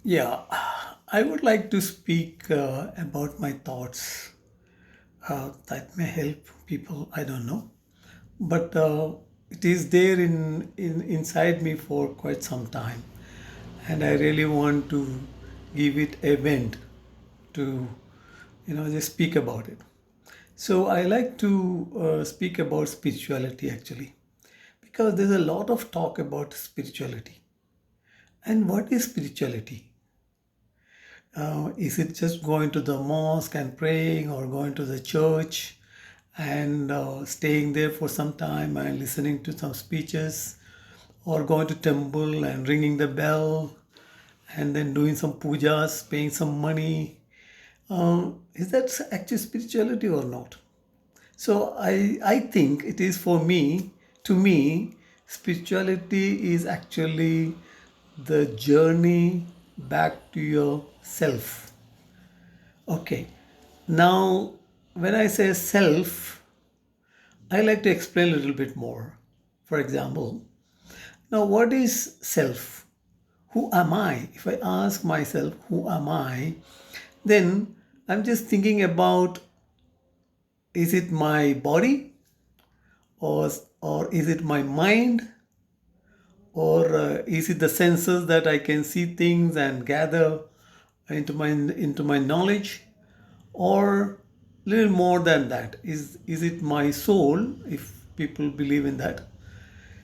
Yeah, I would like to speak about my thoughts that may help people. I don't know, but it is there in inside me for quite some time, and I really want to give it a vent to, just speak about it. So I like to speak about spirituality actually, because there's a lot of talk about spirituality. And what is spirituality? Is it just going to the mosque and praying, or going to the church and staying there for some time and listening to some speeches, or going to temple and ringing the bell and then doing some pujas, paying some money? Is that actually spirituality or not? So I think it is for me, to me, spirituality is actually the journey back to yourself. Okay. Now, when I say self, I like to explain a little bit more. For example, now what is self? Who am I? If I ask myself, who am I? Then I'm just thinking about, is it my body, or is it my mind, or is it the senses that I can see things and gather into my knowledge, or little more than that? Is it my soul, if people believe in that?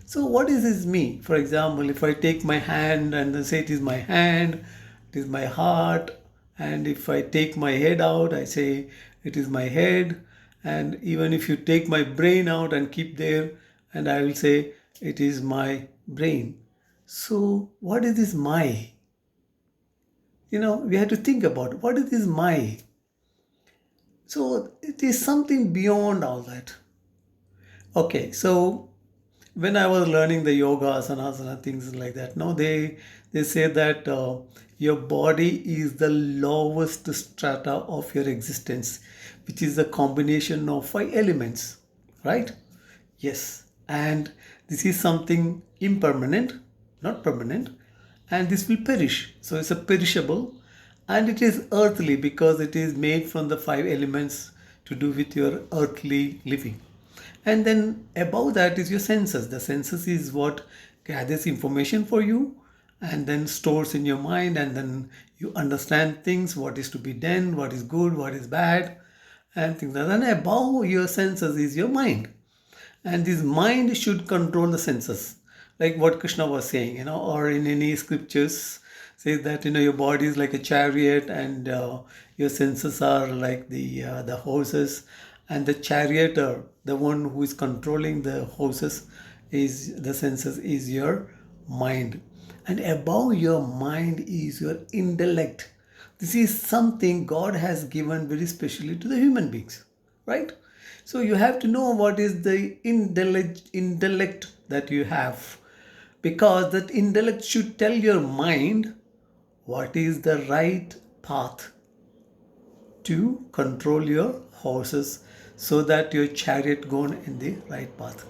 So what is me? For example, if I take my hand and then say it is my hand, it is my heart, and if I take my head out, I say it is my head, and even if you take my brain out and keep there, and I will say it is my brain. So what is this my? We have to think about what is this my. So it is something beyond all that. Okay, so when I was learning the yoga, asanas, and things like that, no, they say that your body is the lowest strata of your existence, which is a combination of five elements, right? Yes, and this is something impermanent, not permanent, and this will perish. So it's a perishable, and it is earthly because it is made from the five elements to do with your earthly living. And then above that is your senses. The senses is what gathers information for you and then stores in your mind, and then you understand things, what is to be done, what is good, what is bad, and things like that. And above your senses is your mind, and this mind should control the senses, like what Krishna was saying, or in any scriptures says that your body is like a chariot, and your senses are like the horses, and the charioteer, the one who is controlling the horses, is the senses, is your mind. And above your mind is your intellect. This is something God has given very specially to the human beings, right? So you have to know what is the intellect that you have, because that intellect should tell your mind what is the right path to control your horses, so that your chariot goes in the right path.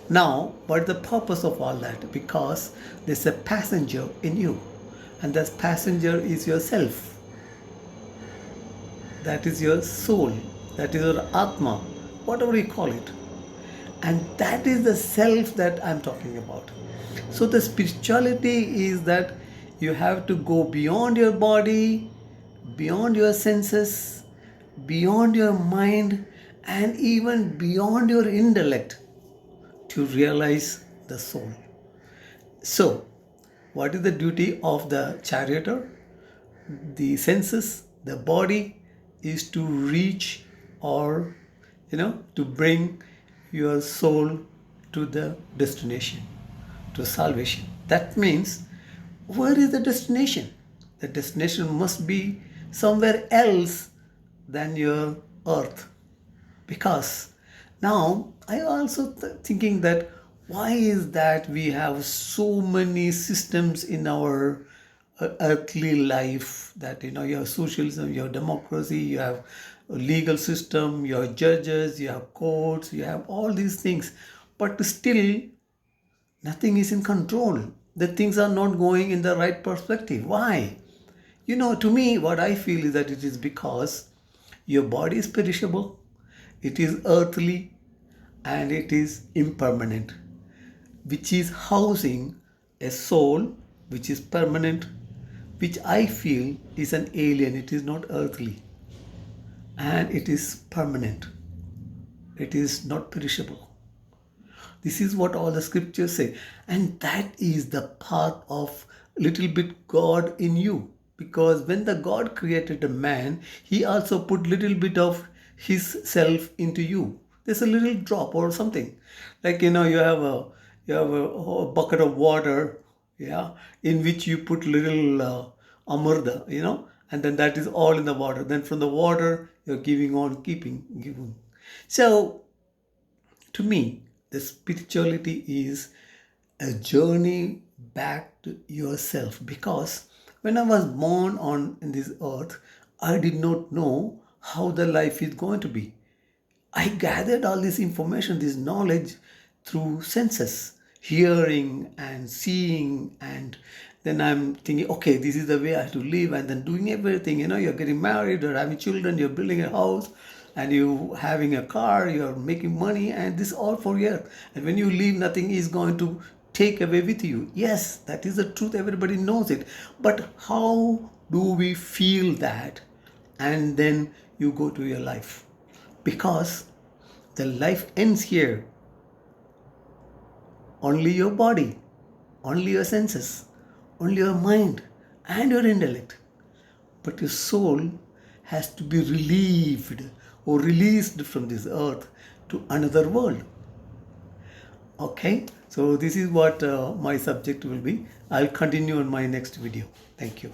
Now, what the purpose of all that? Because there's a passenger in you, and that passenger is yourself. That is your soul. That is your atma, whatever you call it. And that is the self that I'm talking about. So the spirituality is that you have to go beyond your body, beyond your senses, beyond your mind, and even beyond your intellect to realize the soul. So, what is the duty of the charioteer? The senses, the body, is to reach, or to bring your soul to the destination, to salvation. That means, where is the destination? The destination must be somewhere else than your earth. Because now I also thinking that, why is that we have so many systems in our earthly life, that you have socialism, you have democracy, you have a legal system, you have judges, you have courts, you have all these things, but still nothing is in control. The things are not going in the right perspective. Why? To me, what I feel is that it is because your body is perishable, it is earthly, and it is impermanent, which is housing a soul which is permanent, which I feel is an alien. It is not earthly and it is permanent, it is not perishable. This is what all the scriptures say. And that is the path of little bit God in you. Because when the God created a man, he also put little bit of his self into you. There's a little drop or something. Like you have a bucket of water, yeah, in which you put little amurda, and then that is all in the water. Then from the water you're giving on, giving. So to me, the spirituality is a journey back to yourself, because when I was born on in this earth, I did not know how the life is going to be. I gathered all this information, this knowledge through senses, hearing and seeing, and then I'm thinking, okay, this is the way I have to live, and then doing everything. You're getting married, or having children, you're building a house, and you having a car, you're making money, and this all for you. And when you leave, nothing is going to take away with you. Yes, that is the truth. Everybody knows it. But how do we feel that? And then you go to your life, because the life ends here. Only your body, only your senses, only your mind and your intellect. But your soul has to be relieved or released from this earth to another world. Okay, so this is what my subject will be. I'll continue in my next video. Thank you.